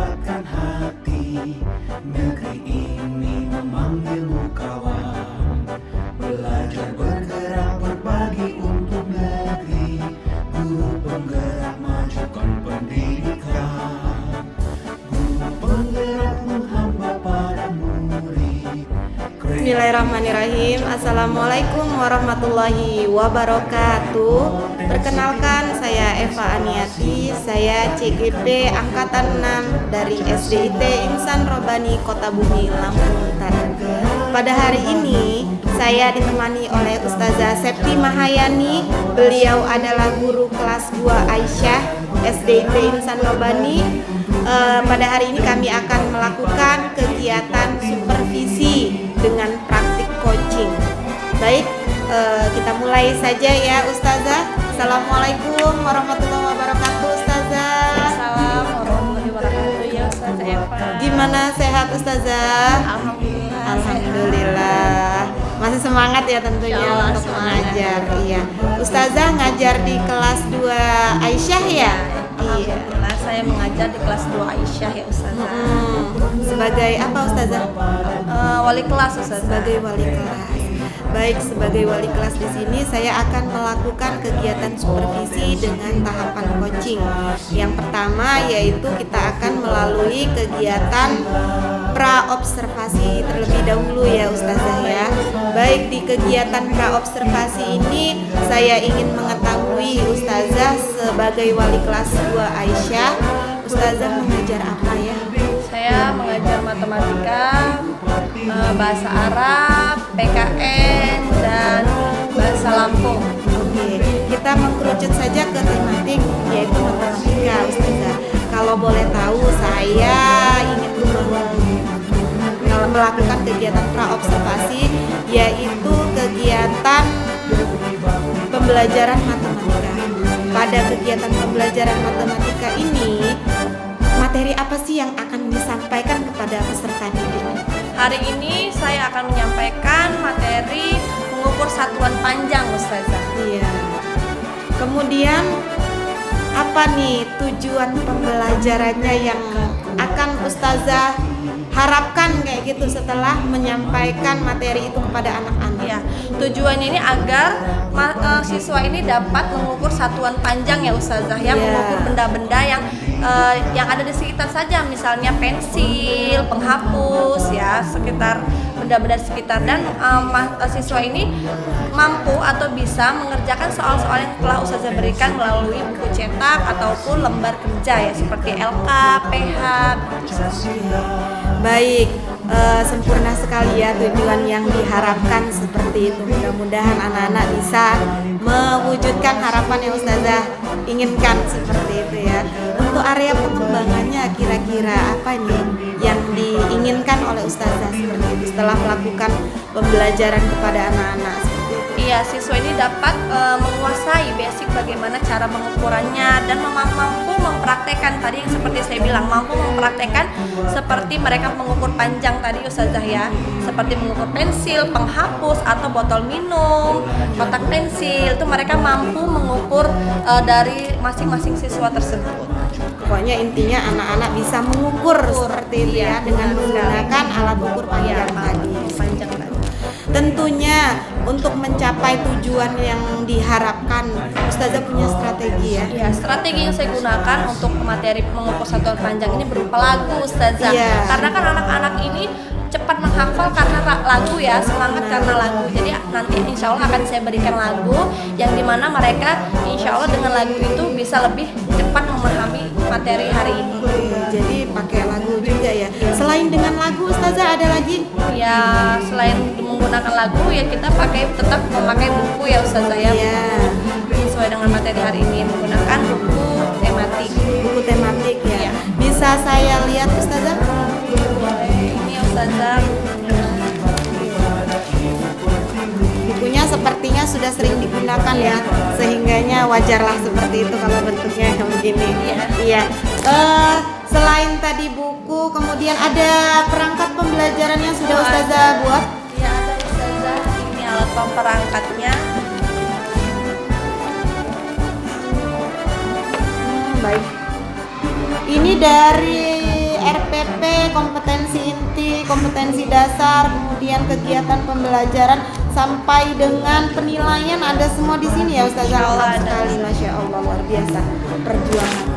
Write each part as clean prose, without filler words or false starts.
kuatkan hati. Negeri ini memanggilmu kawan. Belajar bergerak berbagi untuk negeri. Guru penggerak majukan pendidikan. Guru penggerak menghamba para murid. Bismillahirrahmanirrahim. Assalamualaikum warahmatullahi wabarakatuh. Perkenalkan, saya Eva Aniati. Saya CGP Angkatan 6 dari SDIT Insan Robani Kota Bumi, Lampung Utara. Pada hari ini saya ditemani oleh Ustazah Septi Mahayani. Beliau adalah guru kelas 2 Aisyah SDIT Insan Robani. Pada hari ini kami akan melakukan kegiatan supervisi dengan praktik coaching. Baik, kita mulai saja ya Ustazah. Assalamualaikum warahmatullahi wabarakatuh Ustazah. Assalamualaikum warahmatullahi wabarakatuh ya Ustazah Eva. Gimana, sehat Ustazah? Alhamdulillah. Alhamdulillah. Masih semangat ya tentunya Insyaallah, untuk semangat. mengajar. Iya. Ustazah ngajar di kelas 2 Aisyah ya? Iya. Alhamdulillah, saya mengajar di kelas 2 Aisyah ya Ustazah. Sebagai apa Ustazah? Wali kelas Ustazah. Sebagai wali kelas. Baik, sebagai wali kelas di sini saya akan melakukan kegiatan supervisi dengan tahapan coaching. Yang pertama yaitu kita akan melalui kegiatan pra-observasi terlebih dahulu ya Ustazah ya. Baik, di kegiatan pra-observasi ini saya ingin mengetahui Ustazah sebagai wali kelas 2 Aisyah, Ustazah mengajar apa ya? Saya mengajar matematika, bahasa Arab, PKN, dan bahasa Lampung. Oke, kita mengkerucut saja ke tematik yaitu matematika Ustazah. Kalau boleh tahu, saya ingin melakukan kegiatan pra-observasi yaitu kegiatan pembelajaran matematika. Pada kegiatan pembelajaran matematika ini, materi apa sih yang akan disampaikan kepada peserta didik? Hari ini saya akan menyampaikan materi mengukur satuan panjang Ustazah. Iya. Kemudian apa nih tujuan pembelajarannya yang akan Ustazah harapkan kayak gitu setelah menyampaikan materi itu kepada anak-anak? Ya, tujuannya ini agar siswa ini dapat mengukur satuan panjang ya Ustazah, ya, Iya. mengukur benda-benda yang ada di sekitar saja, misalnya pensil, penghapus, ya, sekitar benda-benda sekitar, dan siswa ini mampu atau bisa mengerjakan soal-soal yang telah Ustazah berikan melalui buku cetak ataupun lembar kerja ya, seperti LK, PH. Baik, sempurna sekali ya tujuan yang diharapkan seperti itu. Mudah-mudahan anak-anak bisa mewujudkan harapan yang Ustazah inginkan seperti itu ya. Untuk area pengembangannya kira-kira apa nih yang diinginkan oleh Ustazah seperti itu setelah melakukan pembelajaran kepada anak-anak seperti itu? Iya, siswa ini dapat menguasai basic bagaimana cara pengukurannya dan mampu mempraktekkan tadi yang seperti saya bilang, mampu mempraktekkan seperti mereka mengukur panjang tadi Ustazah ya, seperti mengukur pensil, penghapus atau botol minum, kotak pensil, itu mereka mampu mengukur dari masing-masing siswa tersebut. Pokoknya intinya anak-anak bisa mengukur seperti itu ya dengan menggunakan alat ukur panjang tadi. Panjang tadi. Tentunya untuk mencapai tujuan yang diharapkan, Ustazah punya strategi ya. Ya, strategi yang saya gunakan untuk materi mengukur satuan panjang ini berupa lagu Ustazah. Iya. Karena kan anak-anak ini cepat menghafal karena lagu ya, semangat karena lagu. Jadi nanti insya Allah akan saya berikan lagu yang dimana mereka insya Allah dengan lagu itu bisa lebih cepat memahami materi hari ini. Jadi pakai lagu juga ya. Selain dengan lagu, Ustazah ada lagi? Ya, selain menggunakan lagu ya kita tetap memakai buku ya Ustazah ya. Iya. Sesuai dengan materi hari ini menggunakan buku tematik. Buku tematik ya. Iya. Bisa saya lihat Ustazah? Ini Ustazah. Bukunya sepertinya sudah sering digunakan ya, sehingganya wajarlah seperti itu kalau bentuknya yang begini. Iya. Selain tadi buku, kemudian ada perangkat pembelajaran yang sudah Ustazah buat? Ya, ada Ustazah. Ini alat perangkatnya. Baik. Ini dari RPP, kompetensi inti, kompetensi dasar, kemudian kegiatan pembelajaran sampai dengan penilaian ada semua di sini ya Ustazah. Lengkap sekali, Masya Allah, luar biasa perjuangannya.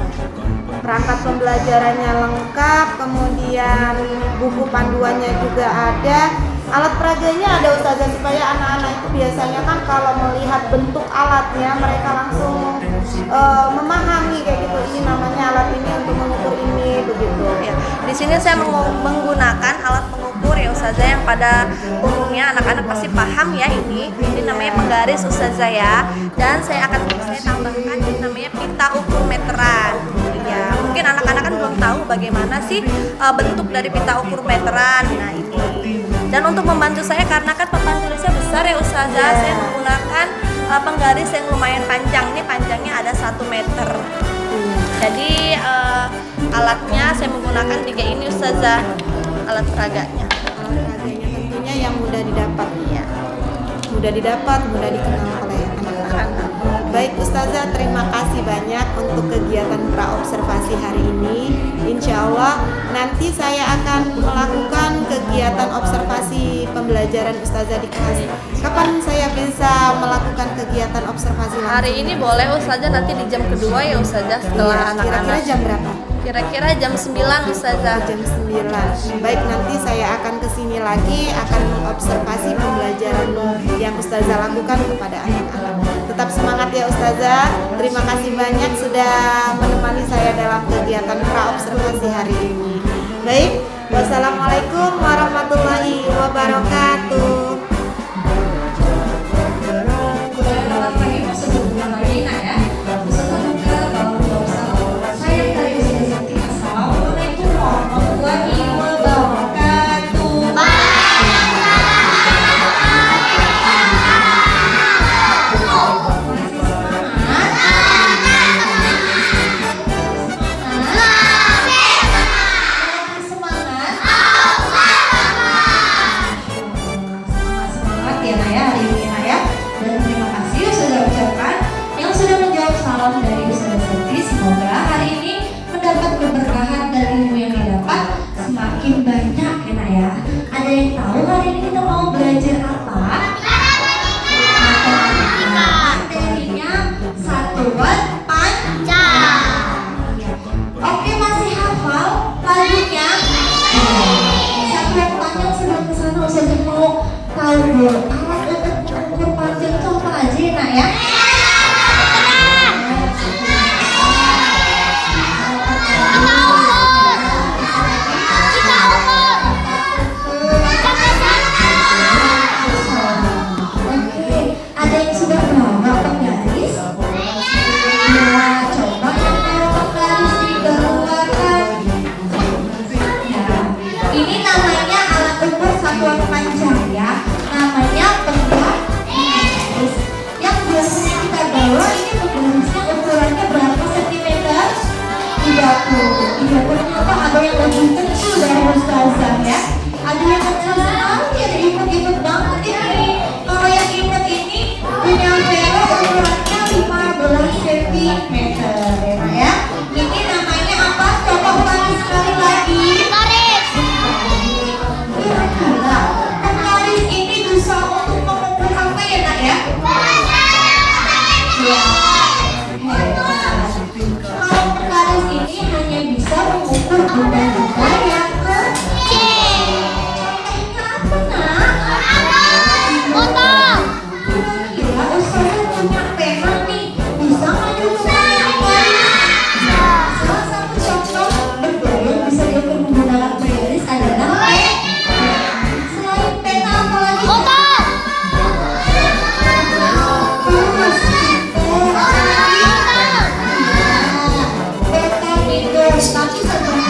Perangkat pembelajarannya lengkap, kemudian buku panduannya juga ada, alat peraganya ada Ustazah, supaya anak-anak itu biasanya kan kalau melihat bentuk alatnya mereka langsung memahami kayak gitu, ini namanya alat ini untuk mengukur ini, begitu Ya, di sini saya menggunakan alat pengukur ya Ustazah, yang pada umumnya anak-anak pasti paham ya ini namanya penggaris Ustazah ya, dan saya tambahkan ini namanya pita ukur meteran ya. Mungkin anak-anak kan belum tahu bagaimana sih bentuk dari pita ukur meteran. Nah ini, dan untuk membantu saya karena kan papan tulisnya besar ya Ustazah, saya menggunakan penggaris yang lumayan panjang. Ini panjangnya ada 1 meter. Jadi alatnya saya menggunakan 3 ini Ustazah, alat peraganya. Alat peraganya tentunya yang mudah didapat ya, mudah didapat, mudah dikenal oleh anak-anak. Baik Ustazah, terima kasih banyak untuk kegiatan praobservasi hari ini. Insya Allah nanti saya akan melakukan kegiatan observasi pembelajaran Ustazah di kelas. Kapan saya bisa melakukan kegiatan observasi langsung? Hari ini boleh Ustazah, nanti di jam kedua ya Ustazah, setelah Kira-kira anak-anak. jam berapa? Kira-kira jam 9 Ustazah. Jam 9. Baik, nanti saya akan kesini lagi, akan mengobservasi pembelajaran yang Ustazah lakukan kepada anak-anak. Tetap semangat ya Ustazah. Terima kasih banyak sudah menemani saya dalam kegiatan praobservasi hari ini. Baik, wassalamualaikum warahmatullahi wabarakatuh. Semoga hari ini mendapat keberkahan dan ilmu yang didapat semakin banyak ya Nak ya. Ada yang tahu hari ini kita mau belajar apa? Matematika. Materinya satuan panjang. Oke, masih hafal lagunya? Satuan panjang sudah kesana, usah mau tahu alat ukur panjang itu apa aja ya Nak ya? Ternyata ada yang lebih kecil dari Ustazah ya. Ada yang kecil sekali, ada imut-imut banget ini. Kalau yang imut ini punya velo ukurannya 15 cm ya. Ini namanya apa? Coba ulangi sekali lagi. Kira-kira penggaris ini bisa untuk mengukur apa ya Nak ya? Kalau penggaris ini hanya bisa mengukur benda-benda yang kecil. Contohnya apa Nak? Kira-kira Ustazah punya pena nih, bisa nggak diukur? Salah satu contoh benda yang bisa diukur menggunakan penggaris adalah pena. Selain pena apa lagi? Tapi sebelum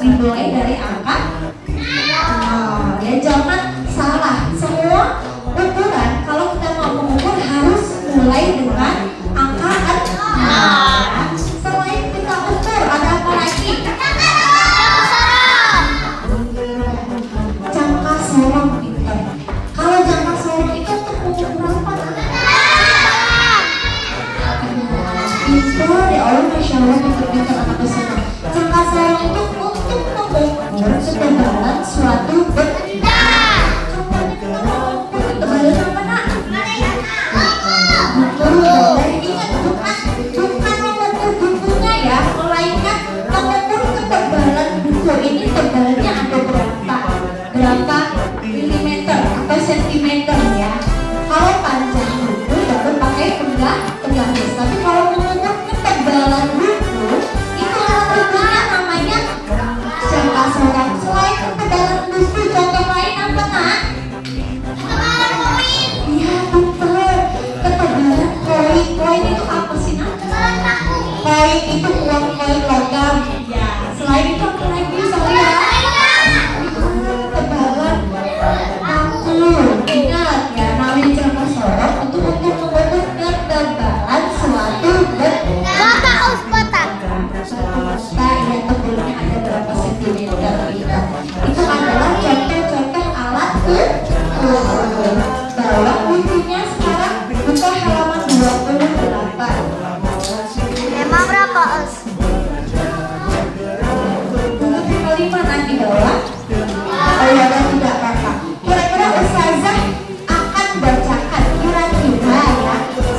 dimulai dari angka 0. Ya jangan salah, semua ukuran kalau kita mau mengukur harus mulai dengan angka 0. Selain kita ukur ada apa lagi? Jangka sorong pinter. Kalau jangka sorong itu untuk mengukur apa? Pinter ya Allah, Masya Allah, pinter-pinter anak senang. Jangka sorong itu untuk mengukur ketebalan suatu benda. Contohnya kita mau mengukur ketebalan apa nak? Betul. Dan ingat bukan mengukur bukunya ya, melainkan mengukur ketebalan buku ini tebalnya ada berapa milimeter atau sentimeter ya. Kalau panjang buku baru pakai penggaris. Tapi kalau mengukur ketebalan buku itu alat ukurnya namanya jangka sorong. Selain ketebalan buku, contoh lain apa nak? Iya betul. Ketebalan koin. Koin itu apa sih nak? Koin itu uang koin logam. Ya. Selain itu apa lagi saya? Ketebalan paku. Ingat ya, namanya jangka sorong untuk mengukur ketebalan suatu benda. Nah, ya tebelnya ada berapa sentimeter gitu. Itu adalah contoh-contoh alat ukur. Bawa bukunya sekarang buka halaman 28. Emang berapa us? Buku kelima nanti bawah. Oh ya, dan tidak apa-apa. Kira-kira Ustazah akan bacakan kira-kira ya.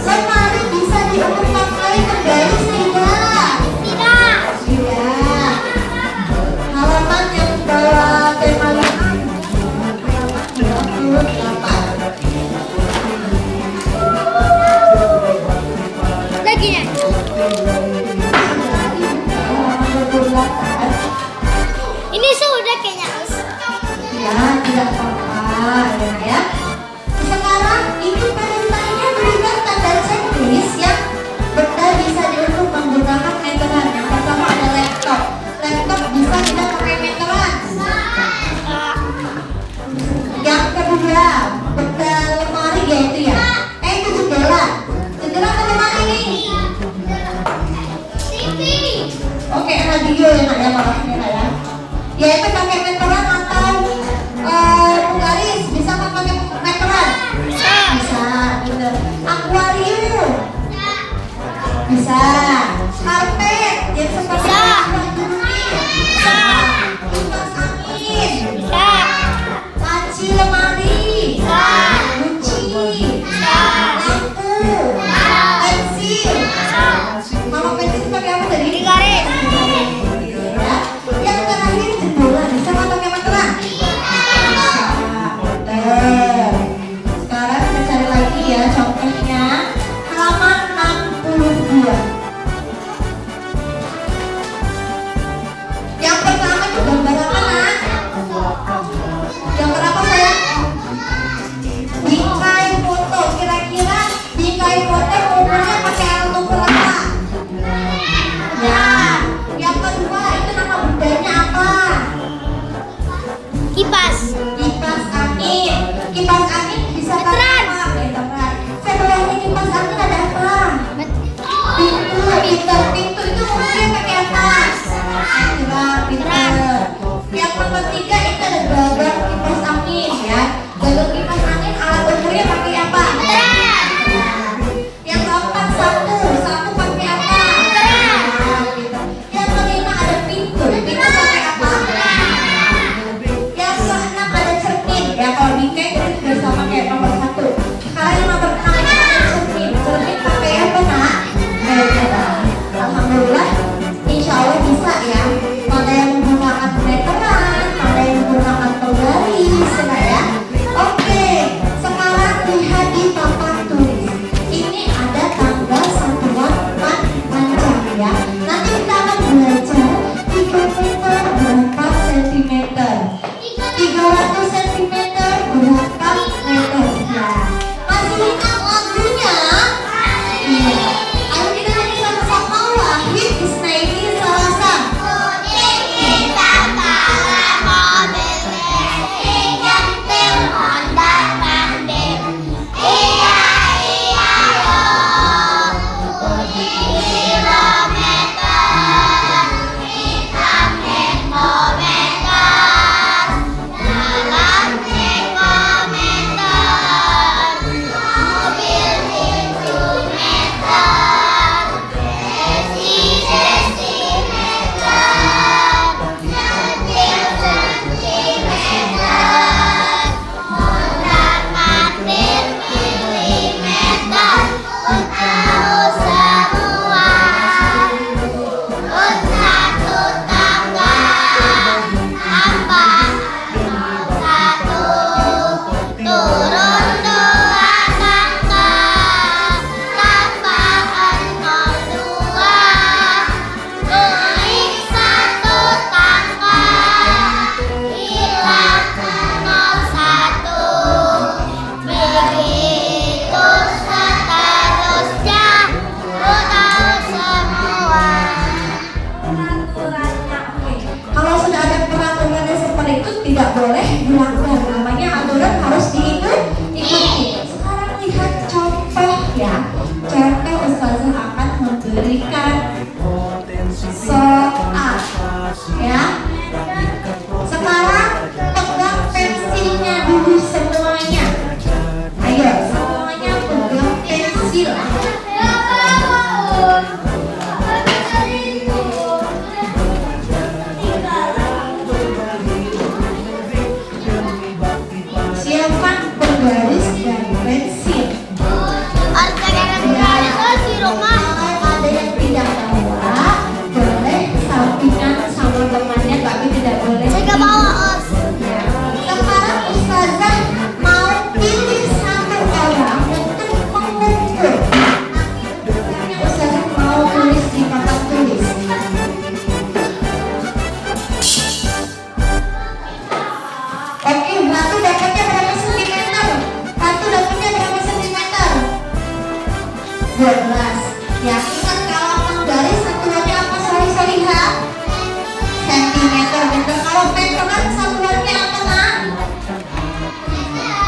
Lemari bisa diukur pakai penggaris tidak? Tidak. Halaman yang bawah tema 28. Lagi nih. Halaman 28. Ini sudah kayaknya us. Ya, tidak apa-apa ya. Sekarang ini perintahnya berikan tanda checklist yang benda bisa diukur menggunakan meteran. Yang pertama ada laptop. Laptop bisa kita pakai meteran. Yang kedua, benda lemari ya itu ya. Itu jendela. Jendela atau lemari ini? Oke, radio ya nak ya, malah kamera ya. Ya itu pakai meteran atau penggaris, bisa nggak pakai meteran? Bisa, bener. Akuarium bisa. Karpet yang seperti kipas angin, laci lemari, kunci, lampu, pensil. Kalau pensil pakai apa tadi? Garis. Ya. Yang terakhir jendela, bisa nggak pakai meteran? Betul. Sekarang kita cari lagi ya contohnya halaman 62. boleh dilanggar. Namanya aturan harus diikuti. Sekarang lihat contoh ya. Contoh Ustazah akan memberikan soal ya. Sekarang pegang pensilnya dulu semuanya. Ayo semuanya pegang pensil. Siapkan penggaris dan pensil. Kalau ada yang tidak bawa, boleh sampingan sama temannya, tapi tidak boleh. Ya. Sekarang Ustazah mau pilih satu orang untuk mengukur. Makanya Ustazah mau tulis di papan tulis. Oke, batu dapatnya berapa sentimeter? Batu dapatnya berapa sentimeter? 12. Ya, ingat kalau menggaris satuannya apa Solihah? Sentimeter. Meter. Kalau meteran satuannya apa nak?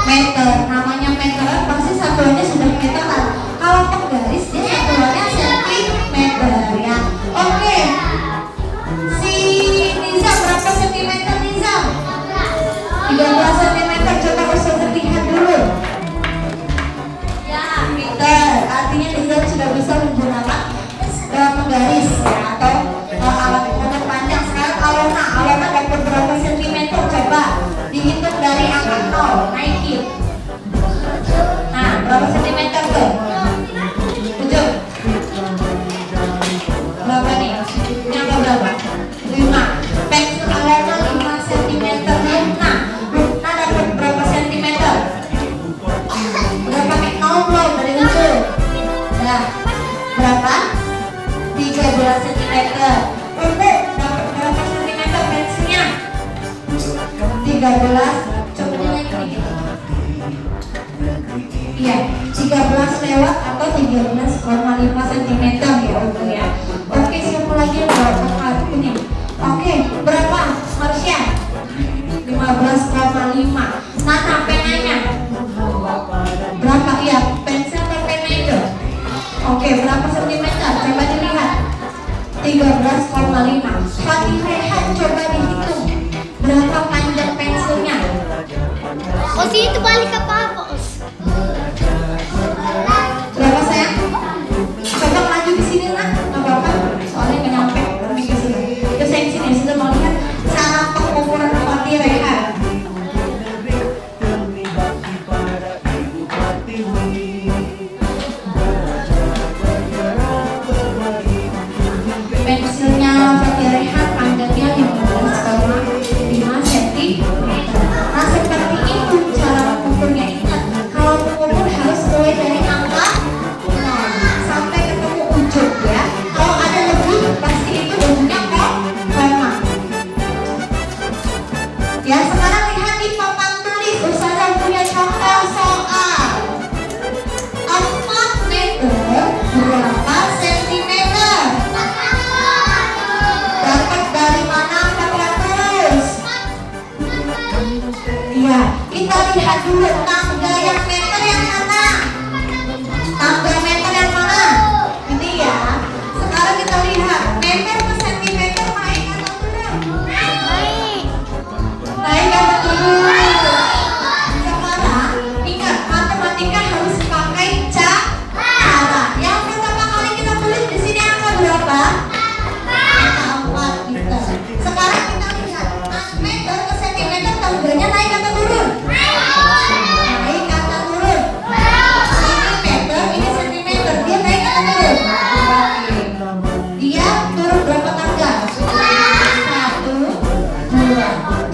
Meter. Namanya meteran pasti satuannya sudah meteran. Kalau penggaris dia satuannya sentimeter ya. Oke. Si Nizam berapa sentimeter Nizam? 13 cm. Coba Ustazah lihat dulu. Ya, pinter. Artinya Nizam sudah bisa menggunakan menggaris ya, atau alat ukur panjang. Sekarang Alona dapat berapa sentimeter? Coba dihitung dari angka 0, naikin. Nah, berapa sentimeter tuh? 7. Berapa nih? Ini angka berapa? 5. Pensil Alona 5 cm. Nah, dapat berapa sentimeter? Udah pakai 0 belum dari ujung? Nah, berapa? 13 cm. Untuk dapat berapa sentimeter pensilnya? 13. Coba lagi nih. Iya, 13 lewat atau 13,5 cm ya untuk ya. Oke, siapa lagi yang bawa kartu nih? Oke, berapa Marsha? 15,5. Nana penanya berapa? Iya, pensil atau pena itu? Oke, berapa sentimeter? Coba dilihat. 13,5. Fatih Rehan coba dihitung berapa panjang pensilnya. Itu balik apa Os? Berapa sayang? Coba maju di sini nak, nggak apa-apa. Soalnya nggak nyampe kami ke sini. Terus saya di sini sudah mau lihat cara pengukuran Fatih Rehan. Pensilnya Fatih Rehan panjangnya 15,5 cm. Nah, seperti itu cara mengukurnya. Ingat, kalau mengukur harus mulai dari angka 0 sampai ketemu ujung ya. Kalau ada lebih, pasti itu bentuknya koma. Ya, sekarang lihat di papan tulis. Ustazah punya contoh soal. 4 meter berapa sentimeter? Dapat dari mana 400? Iya, kita lihat dulu tangga yang meter yang mana? Tangga meter yang mana? Ini ya. Sekarang kita lihat meter ke sentimeter naik atau turun? Naik atau turun? Sekarang ingat matematika harus pakai cara. Yang pertama kali kita tulis di sini angka berapa? Angka 4 gitu. Sekarang kita lihat meter ke sentimeter tangganya naik atau turun? Naik atau turun? Ini meter, ini sentimeter. Dia naik atau turun? Dia turun berapa tangga? 1, 2.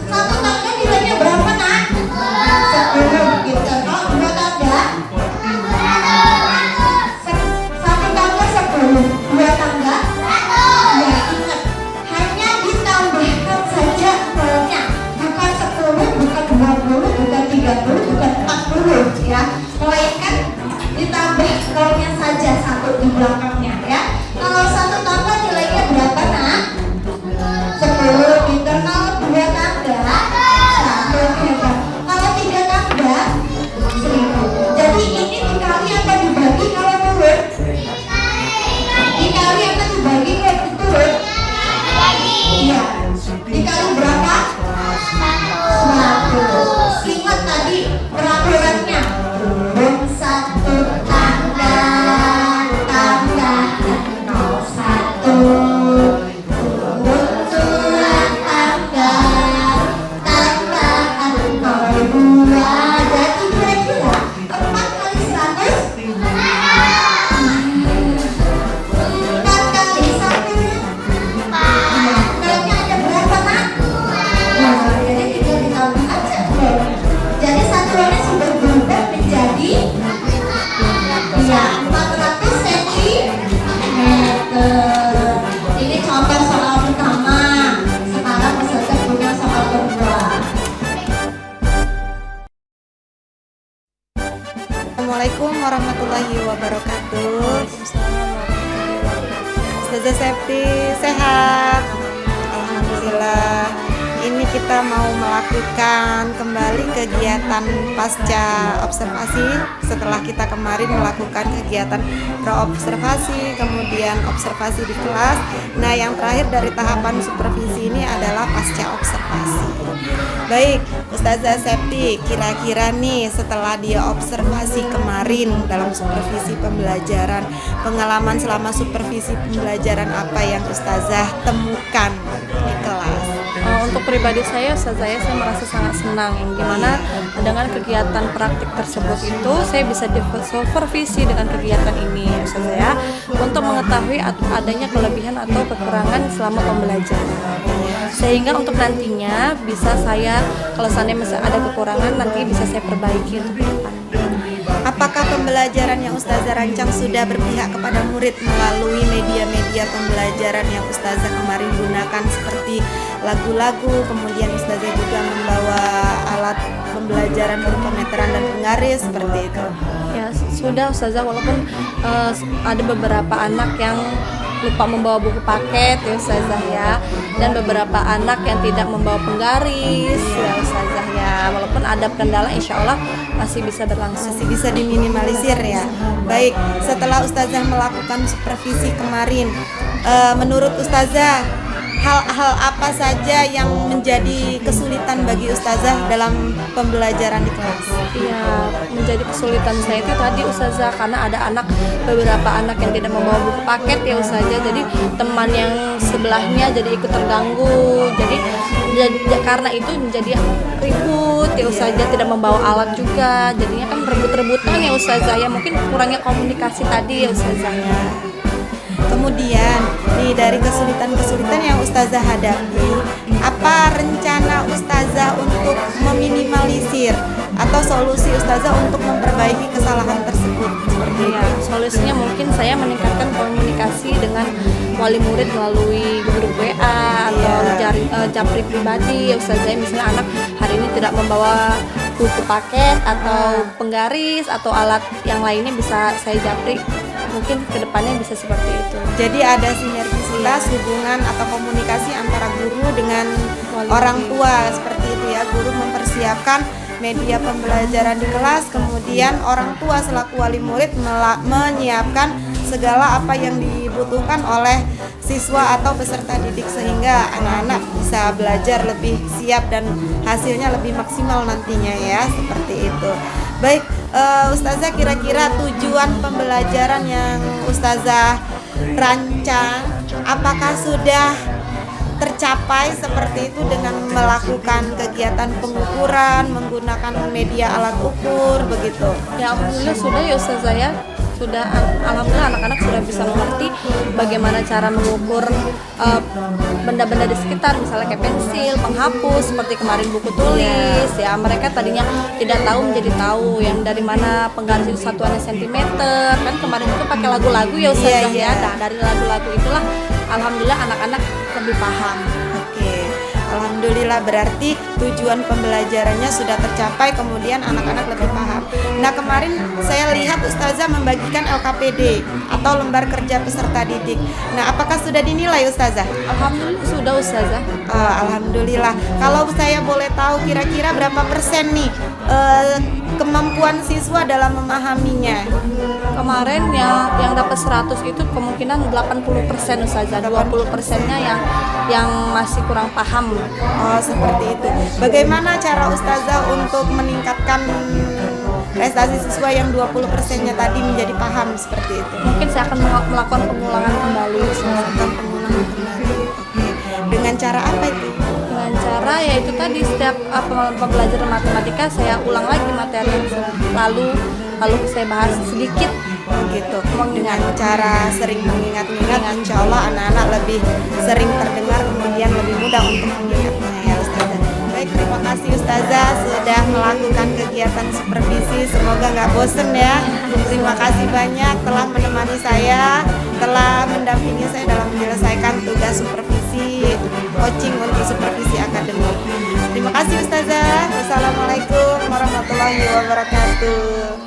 Satu tangga nilainya berapa nak? 10 gitu. Kalau 2 tangga? Satu tangga 10, 2 tangga? Ya, ingat, hanya ditambahkan saja nolnya. Bukan 10, bukan 20, bukan 30, bukan 40 ya. Melainkan ditambah nolnya saja satu di belakangnya ya. Kalau satu tangga nilainya berapa nak? 10. Pinter. Kalau 2 tangga? 1. Assalamualaikum warahmatullahi wabarakatuh. Ustazah Septi sehat? Alhamdulillah. Ini kita mau melakukan kembali kegiatan pasca observasi setelah kita kemarin melakukan kegiatan pro-observasi, kemudian observasi di kelas. Nah, yang terakhir dari tahapan supervisi ini adalah pasca observasi. Baik, Ustazah Septi, kira-kira nih setelah dia observasi kemarin dalam supervisi pembelajaran, pengalaman selama supervisi pembelajaran apa yang Ustazah temukan di kelas? Untuk pribadi saya merasa sangat senang yang dimana dengan kegiatan praktik tersebut itu saya bisa supervisi dengan kegiatan ini saya untuk mengetahui adanya kelebihan atau kekurangan selama pembelajaran, sehingga untuk nantinya bisa saya, kalau seandainya masih ada kekurangan, nanti bisa saya perbaiki untuk depan. Apakah pembelajaran yang Ustazah rancang sudah berpihak kepada murid melalui media-media pembelajaran yang Ustazah kemarin gunakan seperti lagu-lagu, kemudian Ustazah juga membawa alat pembelajaran berupa meteran dan penggaris seperti itu? Ya sudah Ustazah, walaupun ada beberapa anak yang lupa membawa buku paket ya Ustazah ya, dan beberapa anak yang tidak membawa penggaris ya Ustazah ya, walaupun ada kendala insya Allah masih bisa berlangsung, masih bisa diminimalisir ya. Baik, setelah Ustazah melakukan supervisi kemarin, menurut Ustazah hal-hal apa saja yang menjadi kesulitan bagi Ustazah dalam pembelajaran di kelas? Iya, menjadi kesulitan saya itu tadi Ustazah, karena ada beberapa anak yang tidak membawa buku paket ya Ustazah, jadi teman yang sebelahnya jadi ikut terganggu, jadi karena itu menjadi ribut ya Ustazah, tidak membawa alat juga, jadinya kan rebut-rebutan ya Ustazah ya, mungkin kurangnya komunikasi tadi ya Ustazah ya. Kemudian nih dari kesulitan-kesulitan yang Ustazah hadapi, apa rencana Ustazah untuk meminimalisir atau solusi Ustazah untuk memperbaiki kesalahan tersebut? Seperti Ya, solusinya mungkin saya meningkatkan komunikasi dengan wali murid melalui grup WA atau japri pribadi ya Ustazah. Misalnya anak hari ini tidak membawa buku paket atau penggaris atau alat yang lainnya bisa saya japri, mungkin kedepannya bisa seperti itu. Jadi ada sinergisitas hubungan atau komunikasi antara guru dengan orang tua seperti itu ya. Guru mempersiapkan media pembelajaran di kelas, kemudian orang tua selaku wali murid menyiapkan segala apa yang dibutuhkan oleh siswa atau peserta didik sehingga anak-anak bisa belajar lebih siap dan hasilnya lebih maksimal nantinya ya, seperti itu. Baik, Ustazah, kira-kira tujuan pembelajaran yang Ustazah rancang apakah sudah tercapai seperti itu dengan melakukan kegiatan pengukuran menggunakan media alat ukur begitu? Ya alhamdulillah sudah ya Ustazah ya. Sudah, alhamdulillah anak-anak sudah bisa mengerti bagaimana cara mengukur benda-benda di sekitar, misalnya kayak pensil, penghapus, seperti kemarin buku tulis ya. Mereka tadinya tidak tahu menjadi tahu, yang dari mana penggaris itu satuannya sentimeter, kan kemarin itu pakai lagu-lagu ya Ustazah ya. Nah, dari lagu-lagu itulah alhamdulillah anak-anak lebih paham. Oke, alhamdulillah berarti tujuan pembelajarannya sudah tercapai, kemudian anak-anak lebih paham. Nah, kemarin saya lihat Ustazah membagikan LKPD atau lembar kerja peserta didik. Nah, apakah sudah dinilai Ustazah? Alhamdulillah sudah Ustazah. Alhamdulillah. Kalau saya boleh tahu kira-kira berapa persen nih kemampuan siswa dalam memahaminya? Kemarin yang dapat 100 itu kemungkinan 80% Ustazah, 20%-nya yang masih kurang paham. Oh, seperti itu. Bagaimana cara Ustazah untuk meningkatkan prestasi siswa yang 20%-nya tadi menjadi paham seperti itu? Mungkin saya akan melakukan pengulangan kembali. Melakukan pengulangan kembali. Oke. Dengan cara apa itu? Dengan cara yaitu tadi setiap pembelajaran matematika saya ulang lagi materi yang lalu saya bahas sedikit gitu. Dengan cara sering mengingat-ingat, insya Allah anak-anak lebih sering terdengar, kemudian lebih mudah untuk mengingatnya ya Ustazah. Baik, terima kasih Ustazah sudah melakukan kegiatan supervisi, semoga nggak bosen ya. Terima kasih banyak telah menemani saya, telah mendampingi saya dalam menyelesaikan tugas supervisi coaching untuk supervisi akademik. Terima kasih Ustazah. Wassalamualaikum warahmatullahi wabarakatuh.